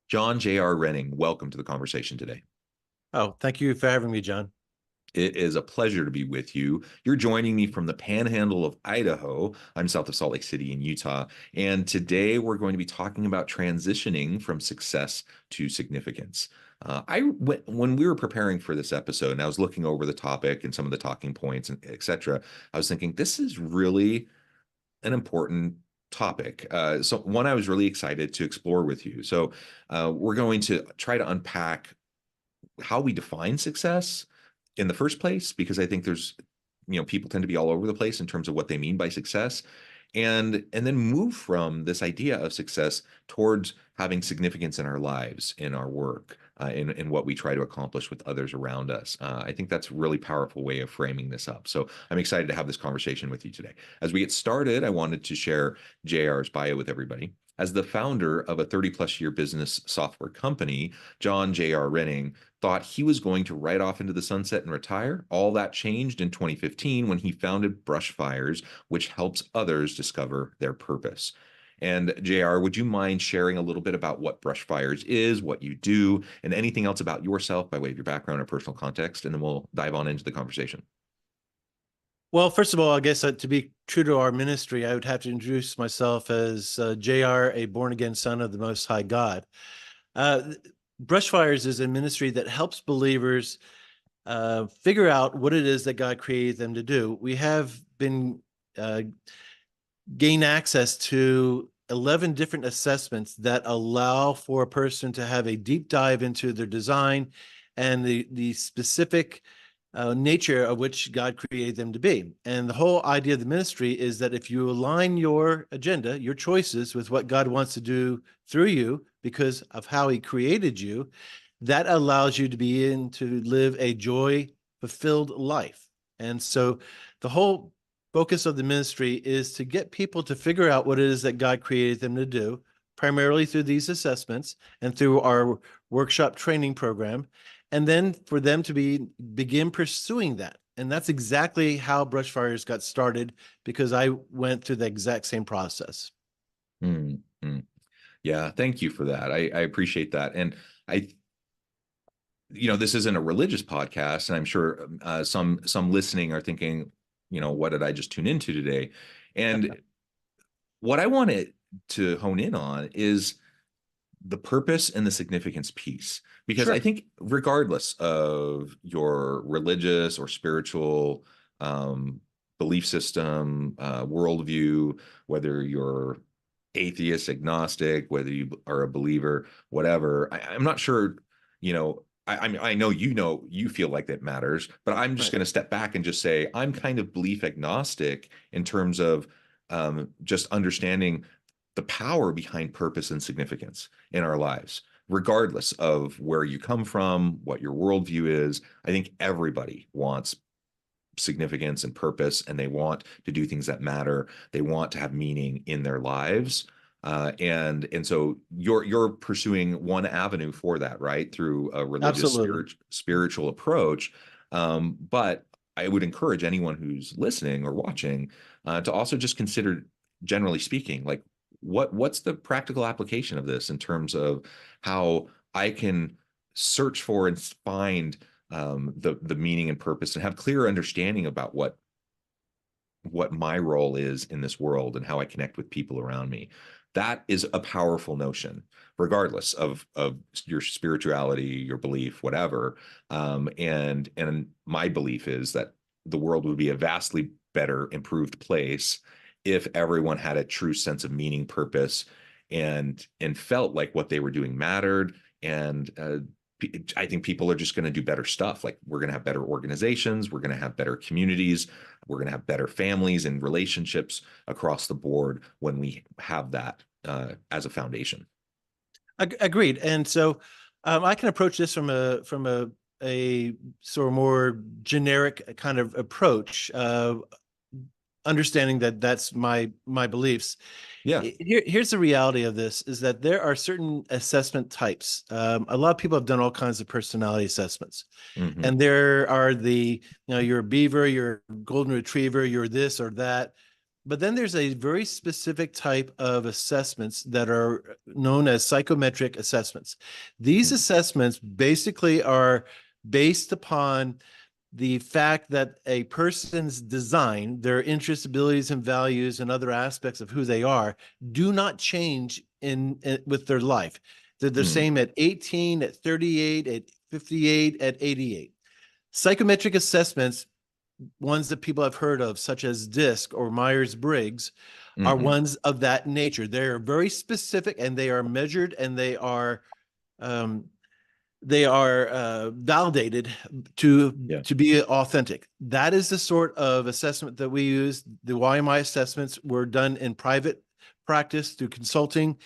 John JR Rennie, welcome to the conversation today. Oh, thank you for having me, John. It is a pleasure to be with you. You're joining me from the panhandle of Idaho. I'm south of Salt Lake City in Utah. And today we're going to be talking about transitioning from success to significance. When we were preparing for this episode and I was looking over the topic and some of the talking points and et cetera, I was thinking this is really an important topic. So one I was really excited to explore with you. So we're going to try to unpack how we define success in the first place, because I think people tend to be all over the place in terms of what they mean by success, and then move from this idea of success towards having significance in our lives, in our work, in what we try to accomplish with others around us. I think that's a really powerful way of framing this up. So I'm excited to have this conversation with you today. As we get started, I wanted to share JR's bio with everybody. As the founder of a 30-plus year business software company, John JR Rennie thought he was going to ride off into the sunset and retire. All that changed in 2015 when he founded BrushFires, which helps others discover their purpose. And JR, would you mind sharing a little bit about what BrushFires is, what you do, and anything else about yourself by way of your background or personal context? And then we'll dive on into the conversation. Well, first of all, I guess to be true to our ministry, I would have to introduce myself as JR, a born-again son of the Most High God. BrushFires is a ministry that helps believers figure out what it is that God created them to do. We have been gain access to 11 different assessments that allow for a person to have a deep dive into their design and the specific nature of which God created them to be. And the whole idea of the ministry is that if you align your agenda, your choices with what God wants to do through you because of how he created you, that allows you to begin to live a joy-fulfilled life. And so the whole focus of the ministry is to get people to figure out what it is that God created them to do, primarily through these assessments and through our workshop training program, and then for them to begin pursuing that. And that's exactly how BrushFires got started, because I went through the exact same process. Mm-hmm. Yeah, thank you for that. I appreciate that. And this isn't a religious podcast, and I'm sure some listening are thinking, what did I just tune into today? And what I wanted to hone in on is the purpose and the significance piece, because Sure. I think regardless of your religious or spiritual belief system, worldview, whether you're atheist, agnostic, whether you are a believer, whatever, I'm not sure, I know you feel like that matters, but I'm just going to step back and just say I'm kind of belief agnostic in terms of just understanding the power behind purpose and significance in our lives, regardless of where you come from, what your worldview is. I think everybody wants significance and purpose, and they want to do things that matter. They want to have meaning in their lives. And so you're pursuing one avenue for that, right? Through a religious, spiritual approach. But I would encourage anyone who's listening or watching to also just consider, generally speaking, like what's the practical application of this in terms of how I can search for and find the meaning and purpose and have clear understanding about what my role is in this world and how I connect with people around me. That is a powerful notion, regardless of your spirituality, your belief, whatever. And my belief is that the world would be a vastly better, improved place if everyone had a true sense of meaning, purpose, and felt like what they were doing mattered. And I think people are just going to do better stuff. Like, we're going to have better organizations, we're going to have better communities, we're going to have better families and relationships across the board when we have that as a foundation. Agreed. And so I can approach this from a sort of more generic kind of approach, understanding that that's my beliefs. Yeah. Here's the reality of this, is that there are certain assessment types. A lot of people have done all kinds of personality assessments. Mm-hmm. And there are you're a beaver, you're a golden retriever, you're this or that. But then there's a very specific type of assessments that are known as psychometric assessments. These Mm, assessments basically are based upon the fact that a person's design, their interests, abilities, and values, and other aspects of who they are, do not change with their life. They're the mm, same at 18, at 38, at 58, at 88. Psychometric assessments, ones that people have heard of, such as DISC or Myers-Briggs, are mhm. ones of that nature. They are very specific and they are measured and um, they are validated to Yeah. to be authentic. That is the sort of assessment that we use. The YMI assessments were done in private practice through consulting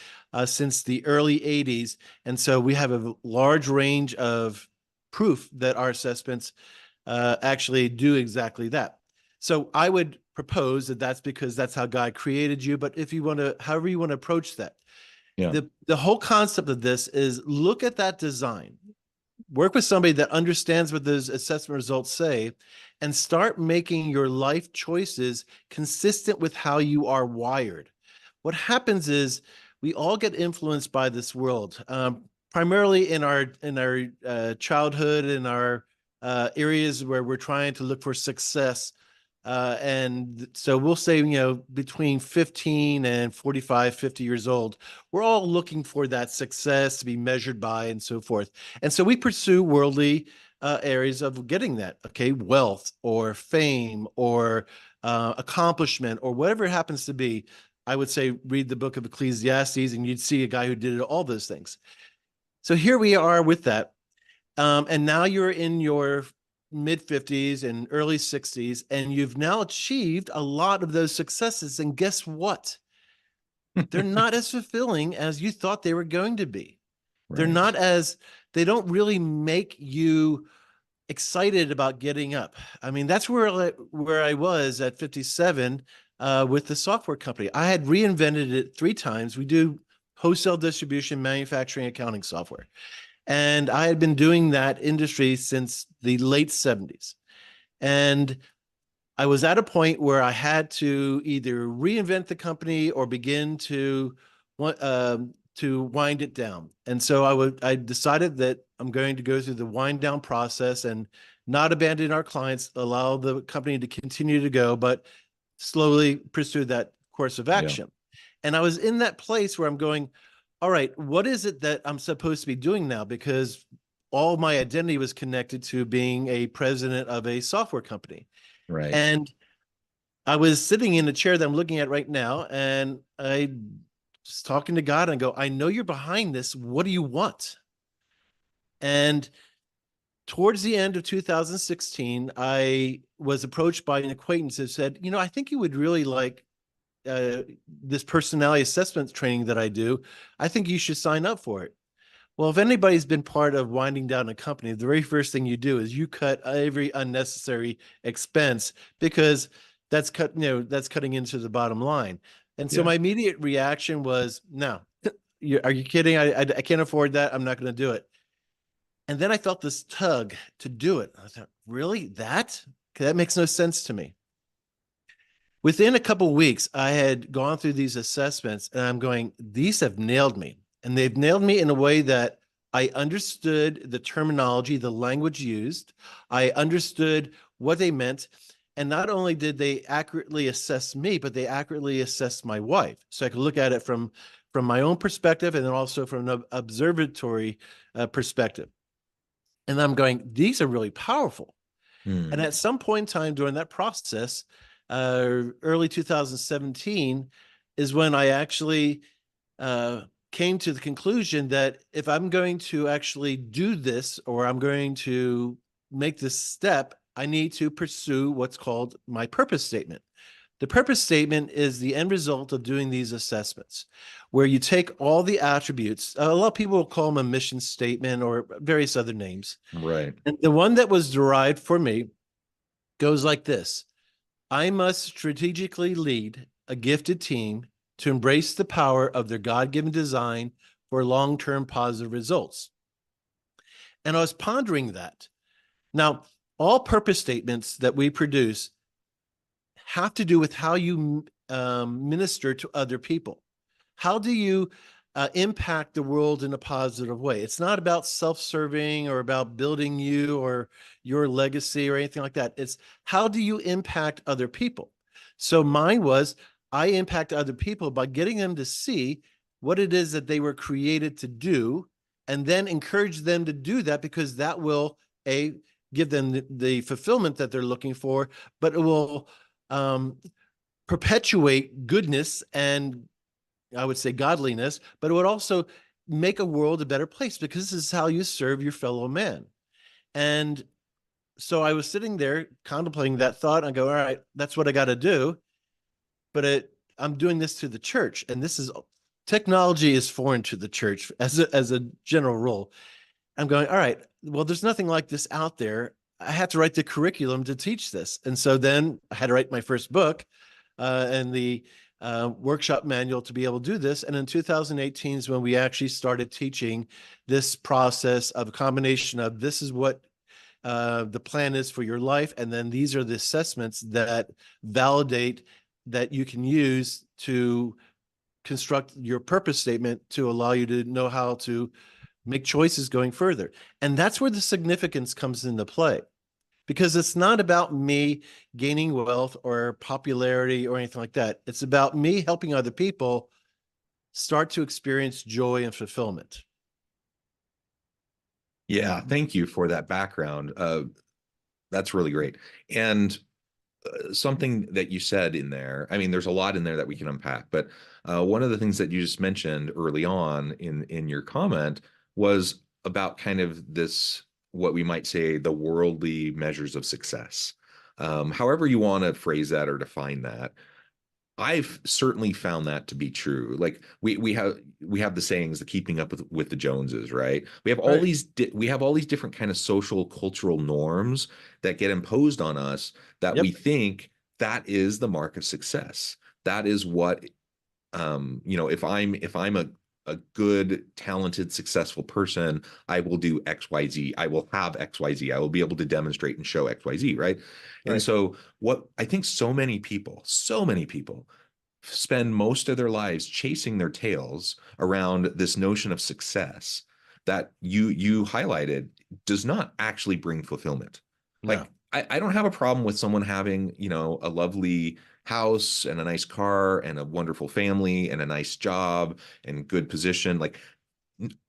since the early 80s. And so we have a large range of proof that our assessments actually do exactly that. So I would propose that that's because that's how God created you. But if you want to, however you want to approach that, Yeah. the whole concept of this is look at that design, work with somebody that understands what those assessment results say, and start making your life choices consistent with how you are wired. What happens is we all get influenced by this world, primarily in our childhood, in our areas where we're trying to look for success. And so we'll say, between 15 and 45, 50 years old, we're all looking for that success to be measured by and so forth. And so we pursue worldly areas of getting that, okay, wealth or fame or accomplishment or whatever it happens to be. I would say read the book of Ecclesiastes and you'd see a guy who did all those things. So here we are with that. And now you're in your mid 50s and early 60s, and you've now achieved a lot of those successes. And guess what? They're not as fulfilling as you thought they were going to be. They're Right. not as, they don't really make you excited about getting up. I mean, that's where I was at 57 with the software company. I had reinvented it 3 times. We do wholesale distribution, manufacturing, accounting software. And I had been doing that industry since the late 70s. And I was at a point where I had to either reinvent the company or begin to wind it down. And so I decided that I'm going to go through the wind down process and not abandon our clients, allow the company to continue to go, but slowly pursue that course of Yeah. action. And I was in that place where I'm going, all right, what is it that I'm supposed to be doing now? Because all my identity was connected to being a president of a software company. Right. And I was sitting in the chair that I'm looking at right now, and I was talking to God and go, I know you're behind this. What do you want? And towards the end of 2016, I was approached by an acquaintance who said, I think you would really like this personality assessment training that I do. I think you should sign up for it. Well, if anybody's been part of winding down a company, the very first thing you do is you cut every unnecessary expense because that's cutting into the bottom line. And so Yeah. my immediate reaction was, no, are you kidding? I can't afford that. I'm not going to do it. And then I felt this tug to do it. I thought, really? That? That makes no sense to me. Within a couple of weeks, I had gone through these assessments and I'm going, these have nailed me. And they've nailed me in a way that I understood the terminology, the language used. I understood what they meant. And not only did they accurately assess me, but they accurately assessed my wife. So I could look at it from my own perspective and then also from an observatory perspective. And I'm going, these are really powerful. And Mm. at some point in time during that process, early 2017, is when I actually came to the conclusion that if I'm going to actually do this or I'm going to make this step, I need to pursue what's called my purpose statement. The purpose statement is the end result of doing these assessments, where you take all the attributes. A lot of people will call them a mission statement or various other names. Right. And the one that was derived for me goes like this: I must strategically lead a gifted team to embrace the power of their God-given design for long-term positive results. And I was pondering that. Now, all purpose statements that we produce have to do with how you minister to other people? How do you impact the world in a positive way? It's not about self-serving or about building you or your legacy or anything like that. It's how do you impact other people? So mine was I impact other people by getting them to see what it is that they were created to do, and then encourage them to do that, because that will give them the fulfillment that they're looking for, but it will perpetuate goodness and, I would say, godliness, but it would also make a world a better place, because this is how you serve your fellow man. And so I was sitting there contemplating that thought. And I go, all right, that's what I got to do. But I'm doing this to the church, and this is technology is foreign to the church as a general rule. I'm going, all right, well, there's nothing like this out there. I had to write the curriculum to teach this. And so then I had to write my first book and the workshop manual to be able to do this. And in 2018 is when we actually started teaching this process of a combination of this is what the plan is for your life. And then these are the assessments that validate that you can use to construct your purpose statement to allow you to know how to make choices going further. And that's where the significance comes into play, because it's not about me gaining wealth or popularity or anything like that. It's about me helping other people start to experience joy and fulfillment. Yeah, thank you for that background. That's really great. And something that you said in there, I mean, there's a lot in there that we can unpack, but one of the things that you just mentioned early on in your comment was about kind of this, what we might say, the worldly measures of success. However you want to phrase that or define that, I've certainly found that to be true. Like we have the sayings, the keeping up with the Joneses, right? We have all Right. these we have all these different kind of social cultural norms that get imposed on us that we Yep. think that is the mark of success. That is what if I'm a good, talented, successful person, I will do XYZ. I will have XYZ. I will be able to demonstrate and show XYZ, right? And Right. so what I think so many people spend most of their lives chasing their tails around this notion of success that you highlighted does not actually bring fulfillment. No. Like I don't have a problem with someone having, a lovely house and a nice car and a wonderful family and a nice job and good position. Like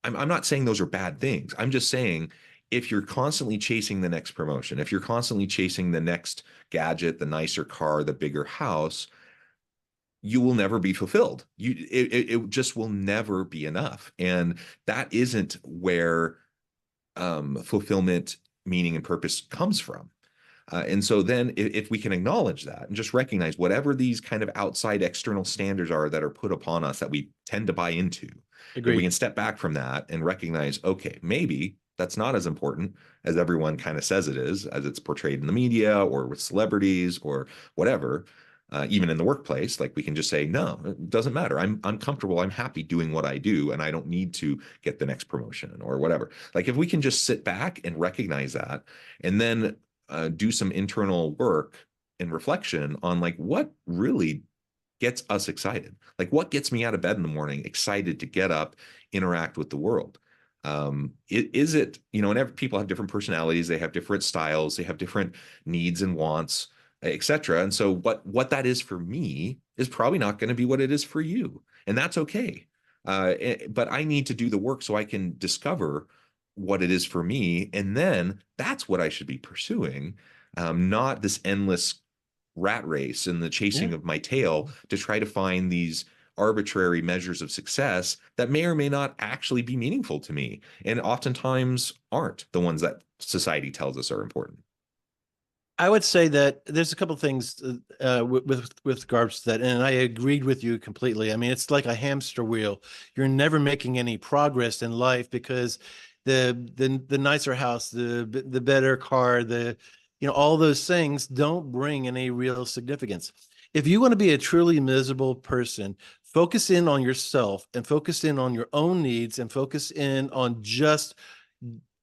I'm not saying those are bad things. I'm just saying if you're constantly chasing the next promotion, if you're constantly chasing the next gadget, the nicer car, the bigger house, you will never be fulfilled. It just will never be enough. And that isn't where fulfillment, meaning, and purpose comes from. And so then if we can acknowledge that and just recognize whatever these kind of outside external standards are that are put upon us that we tend to buy into, if we Agreed. can step back from that and recognize, okay, maybe that's not as important as everyone kind of says it is, as it's portrayed in the media or with celebrities or whatever. Even in the workplace, like we can just say, no, it doesn't matter. I'm comfortable. I'm happy doing what I do, and I don't need to get the next promotion or whatever. Like if we can just sit back and recognize that, and then do some internal work and reflection on like what really gets us excited, like what gets me out of bed in the morning, excited to get up, interact with the world. Is it, and people have different personalities, they have different styles, they have different needs and wants, etc. And so what that is for me is probably not going to be what it is for you, and that's okay. But I need to do the work so I can discover what it is for me, and then that's what I should be pursuing, not this endless rat race and the chasing Yeah. of my tail to try to find these arbitrary measures of success that may or may not actually be meaningful to me, and oftentimes aren't the ones that society tells us are important. I would say that there's a couple of things with regards to that, and I agreed with you completely. I mean, it's like a hamster wheel. You're never making any progress in life because the nicer house, the better car, all those things don't bring any real significance. If you want to be a truly miserable person, focus in on yourself and focus in on your own needs and focus in on just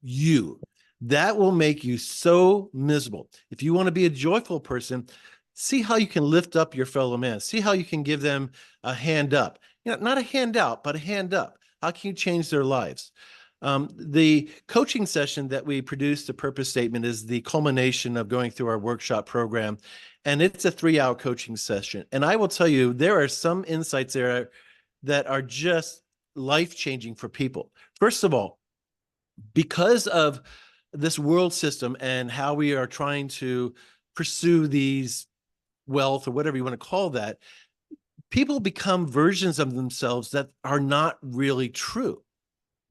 you. That will make you so miserable. If you want to be a joyful person, See how you can lift up your fellow man. See how you can give them a hand up. Not a handout, but a hand up. How can you change their lives? The coaching session that we produced, the purpose statement, is the culmination of going through our workshop program. And it's a 3-hour coaching session. And I will tell you, there are some insights there that are just life-changing for people. First of all, because of this world system and how we are trying to pursue these wealth or whatever you want to call that, people become versions of themselves that are not really true.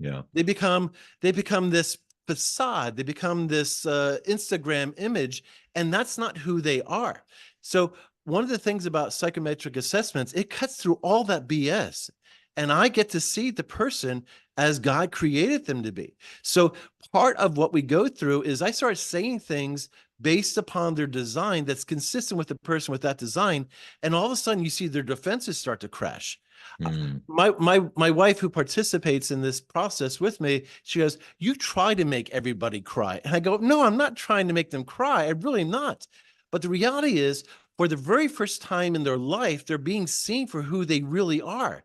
Yeah. They become this facade. They become this Instagram image, and that's not who they are. So one of the things about psychometric assessments, it cuts through all that BS, and I get to see the person as God created them to be. So part of what we go through is I start saying things based upon their design that's consistent with the person with that design, and all of a sudden you see their defenses start to crash. Mm. My wife, who participates in this process with me, she goes, "You try to make everybody cry." And I go, "No, I'm not trying to make them cry. I'm really not." But the reality is, for the very first time in their life, they're being seen for who they really are.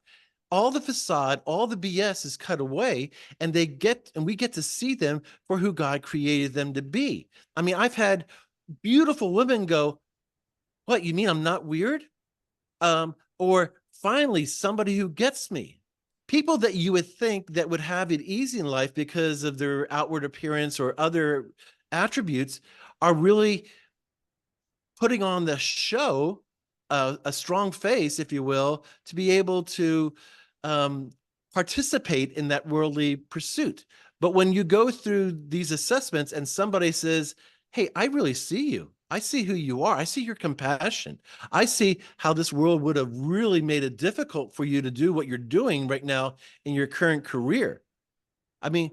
All the facade, all the BS is cut away, and we get to see them for who God created them to be. I mean, I've had beautiful women go, "What, you mean I'm not weird?" Or finally, somebody who gets me. People that you would think that would have it easy in life because of their outward appearance or other attributes are really putting on the show, a strong face, if you will, to be able to um, participate in that worldly pursuit. But when you go through these assessments and somebody says, "Hey, I really see you. I see who you are. I see your compassion. I see how this world would have really made it difficult for you to do what you're doing right now in your current career." I mean,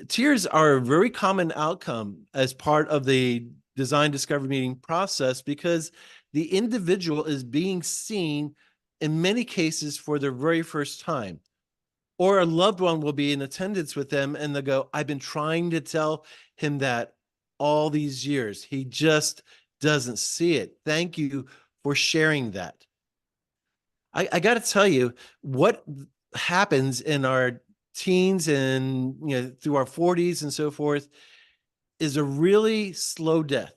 tears are a very common outcome as part of the design discovery meeting process because the individual is being seen in many cases for the very first time. Or a loved one will be in attendance with them and they'll go, "I've been trying to tell him that all these years. He just doesn't see it. Thank you for sharing that." I got to tell you, what happens in our teens and through our 40s and so forth is a really slow death.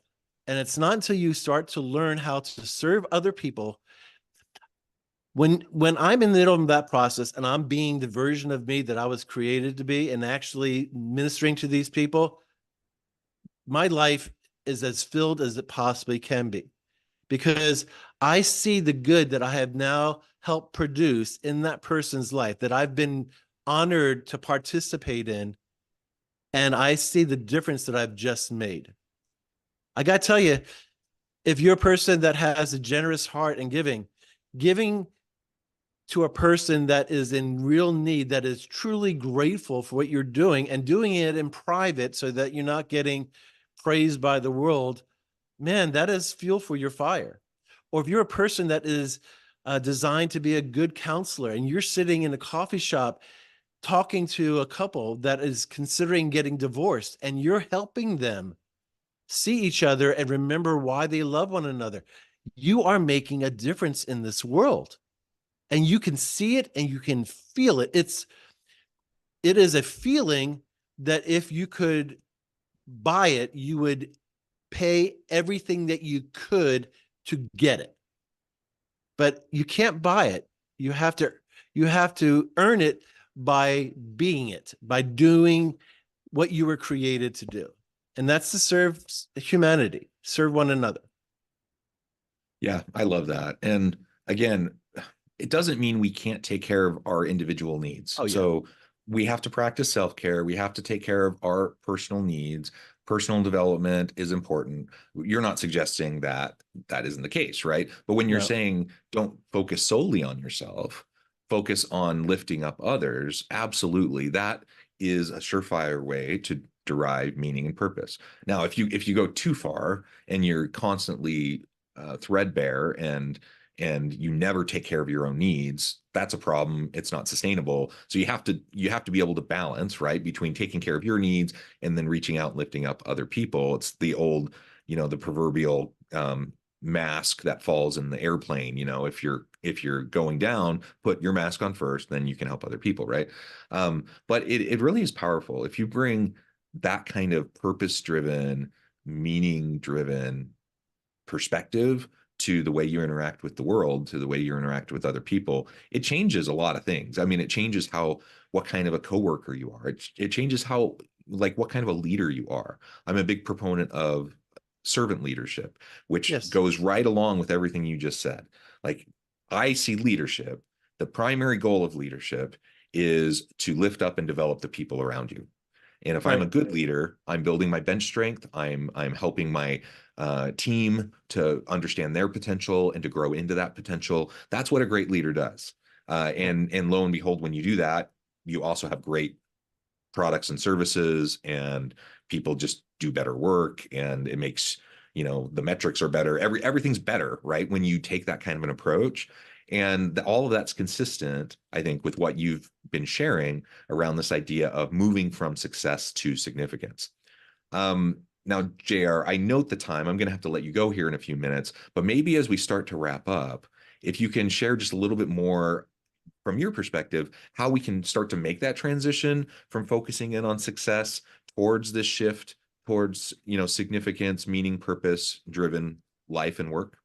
And it's not until you start to learn how to serve other people. When I'm in the middle of that process and I'm being the version of me that I was created to be and actually ministering to these people, my life is as filled as it possibly can be because I see the good that I have now helped produce in that person's life that I've been honored to participate in. And I see the difference that I've just made. I got to tell you, if you're a person that has a generous heart and giving to a person that is in real need, that is truly grateful for what you're doing and doing it in private so that you're not getting praised by the world, man, that is fuel for your fire. Or if you're a person that is designed to be a good counselor and you're sitting in a coffee shop talking to a couple that is considering getting divorced and you're helping them see each other and remember why they love one another, you are making a difference in this world. And you can see it and you can feel it. It is a feeling that if you could buy it, you would pay everything that you could to get it. But you can't buy it. You have to earn it by being it, by doing what you were created to do. And that's to serve humanity, serve one another. Yeah, I love that. And again, it doesn't mean we can't take care of our individual needs. Oh, yeah. So we have to practice self-care. We have to take care of our personal needs. Personal development is important. You're not suggesting that that isn't the case, right? But when you're No. saying don't focus solely on yourself, focus on lifting up others, absolutely. That is a surefire way to derive meaning and purpose. Now, if you go too far and you're constantly threadbare and you never take care of your own needs, that's a problem. It's not sustainable. So you have to be able to balance, right, between taking care of your needs and then reaching out and lifting up other people. It's the old, the proverbial mask that falls in the airplane. If you're going down, put your mask on first, then you can help other people, right? But it really is powerful if you bring that kind of purpose-driven, meaning-driven perspective to the way you interact with the world, to the way you interact with other people. It changes a lot of things. I mean, it changes what kind of a coworker you are. It changes what kind of a leader you are. I'm a big proponent of servant leadership, which Yes. goes right along with everything you just said. Like, I see leadership, the primary goal of leadership is to lift up and develop the people around you. And if I'm a Right. good leader, I'm building my bench strength. I'm helping my team to understand their potential and to grow into that potential. That's what a great leader does. And lo and behold, when you do that, you also have great products and services, and people just do better work, and it makes, the metrics are better. Everything's better, right? When you take that kind of an approach. And all of that's consistent, I think, with what you've been sharing around this idea of moving from success to significance. Now, JR, I note the time. I'm going to have to let you go here in a few minutes, but maybe as we start to wrap up, if you can share just a little bit more from your perspective, how we can start to make that transition from focusing in on success towards this shift towards, significance, meaning, purpose driven life and work.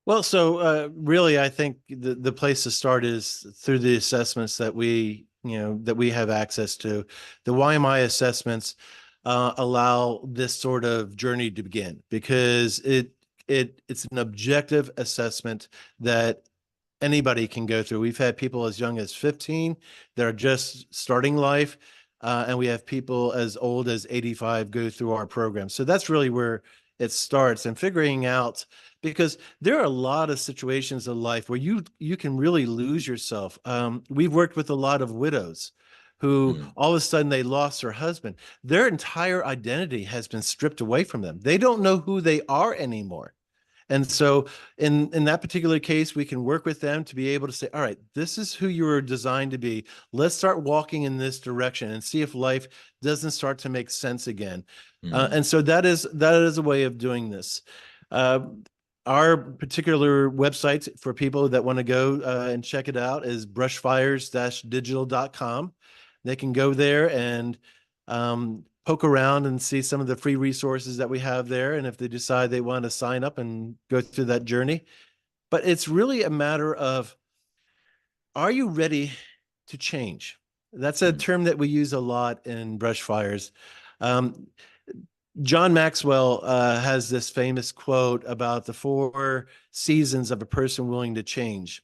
Well, so really, I think the place to start is through the assessments that we have access to. The YMI assessments allow this sort of journey to begin because it's an objective assessment that anybody can go through. We've had people as young as 15 that are just starting life, and we have people as old as 85 go through our program. So that's really where it starts, and figuring out, because there are a lot of situations in life where you can really lose yourself. We've worked with a lot of widows who Mm, all of a sudden they lost their husband. Their entire identity has been stripped away from them. They don't know who they are anymore. And so in that particular case, we can work with them to be able to say, all right, this is who you were designed to be. Let's start walking in this direction and see if life doesn't start to make sense again. mm, And so that is a way of doing this. Uh, our particular website for people that want to go and check it out is brushfires-digital.com. They can go there and poke around and see some of the free resources that we have there. And if they decide they want to sign up and go through that journey, but it's really a matter of, are you ready to change? That's a mm, term that we use a lot in BrushFires. Um, John Maxwell has this famous quote about the 4 seasons of a person willing to change.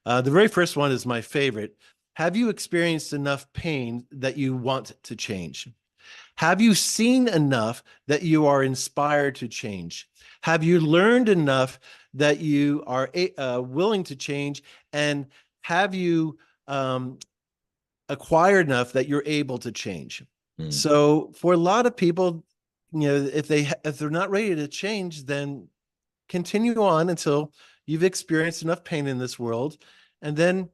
The very first one is my favorite. Have you experienced enough pain that you want to change? Have you seen enough that you are inspired to change? Have you learned enough that you are willing to change? And have you acquired enough that you're able to change? mm. So for a lot of people, if they're not ready to change, then continue on until you've experienced enough pain in this world, and then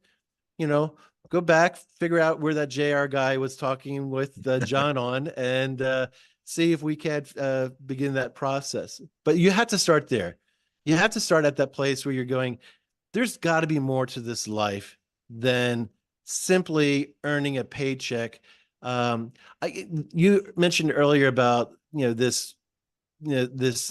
you know, go back, figure out where that JR guy was talking with John on, and see if we can't begin that process. But you have to start there. You have to start at that place where you're going, there's got to be more to this life than simply earning a paycheck. You mentioned earlier about, this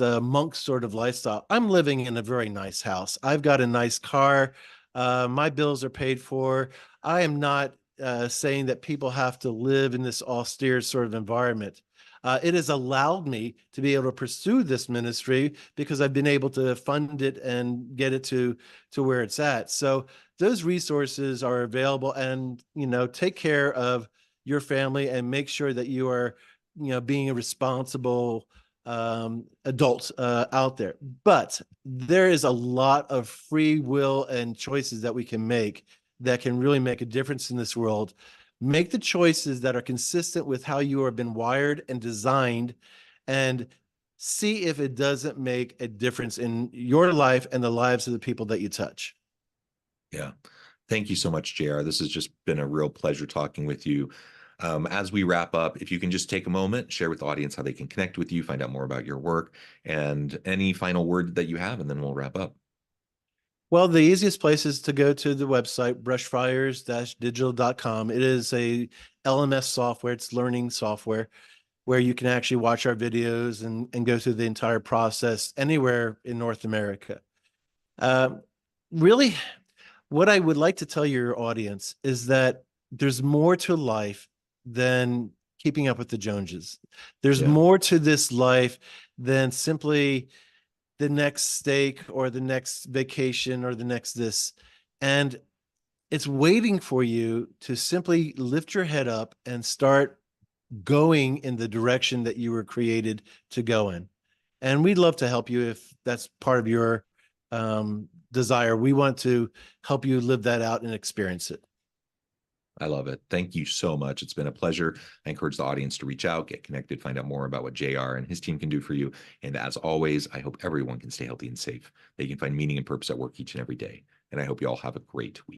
monk sort of lifestyle. I'm living in a very nice house. I've got a nice car. My bills are paid for. I am not saying that people have to live in this austere sort of environment. It has allowed me to be able to pursue this ministry because I've been able to fund it and get it to where it's at. So those resources are available, and take care of your family and make sure that you are being a responsible adults out there. But there is a lot of free will and choices that we can make that can really make a difference in this world. Make the choices that are consistent with how you have been wired and designed, and see if it doesn't make a difference in your life and the lives of the people that you touch. Yeah. Thank you so much, JR. This has just been a real pleasure talking with you. As we wrap up, if you can just take a moment, share with the audience how they can connect with you, find out more about your work, and any final word that you have, and then we'll wrap up. Well, the easiest place is to go to the website, brushfires-digital.com. It is a LMS software. It's learning software where you can actually watch our videos and go through the entire process anywhere in North America. Uh, Really, what I would like to tell your audience is that there's more to life than keeping up with the Joneses. There's Yeah. more to this life than simply the next steak or the next vacation or the next this. And it's waiting for you to simply lift your head up and start going in the direction that you were created to go in. And we'd love to help you if that's part of your desire. We want to help you live that out and experience it. I love it. Thank you so much. It's been a pleasure. I encourage the audience to reach out, get connected, find out more about what JR and his team can do for you. And as always, I hope everyone can stay healthy and safe. They can find meaning and purpose at work each and every day. And I hope you all have a great week.